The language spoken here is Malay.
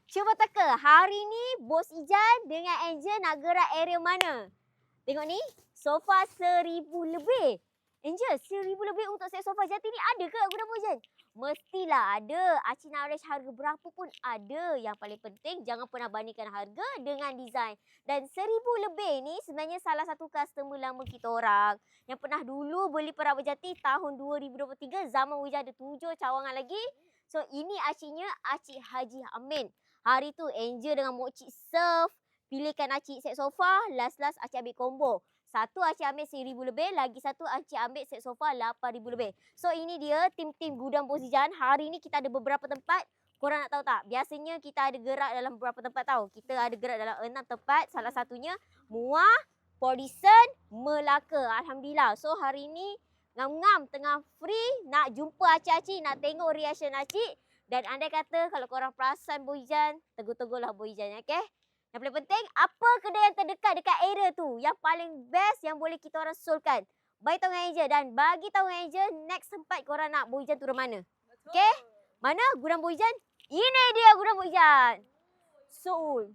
Cuba teka, hari ni Bos Ijan dengan Angel nak gerak area mana? Tengok ni, sofa 1,000 lebih. Angel, 1,000 lebih untuk set sofa jati ni ada ke gudang Bos Ijan? Mestilah ada. Acik nak range harga berapa pun ada. Yang paling penting, jangan pernah bandingkan harga dengan design. Dan 1,000 lebih ni sebenarnya salah satu customer lama kita orang. Yang pernah dulu beli perak berjati tahun 2023, zaman Bos Ijan ada 7 cawangan lagi. So, ini aciknya, Acik Haji Amin. Hari tu Angel dengan Mokcik serve. Pilihkan acik set sofa, last acik ambil combo. Satu acik ambil 1,000 lebih, lagi satu acik ambil set sofa 8,000 lebih. So ini dia tim-tim gudang Bos Ijan. Hari ni kita ada beberapa tempat. Korang nak tahu tak? Biasanya kita ada gerak dalam beberapa tempat tahu. Kita ada gerak dalam 6 tempat. Salah satunya Muar, Port Dickson, Melaka. Alhamdulillah. So hari ni ngam-ngam tengah free nak jumpa acik-acik, nak tengok reaction acik. Dan andai kata kalau korang perasan Bos Ijan, tegur-tegurlah Bos Ijan, okey? Yang paling penting, apa kedai yang terdekat dekat area tu yang paling best yang boleh kita orang solkan. Bagi tahu dengan Angel dan bagi tahu dengan Angel next tempat korang nak Bos Ijan turun mana. Okey? Mana gudang Bos Ijan? Ini dia gudang Bos Ijan. Soul.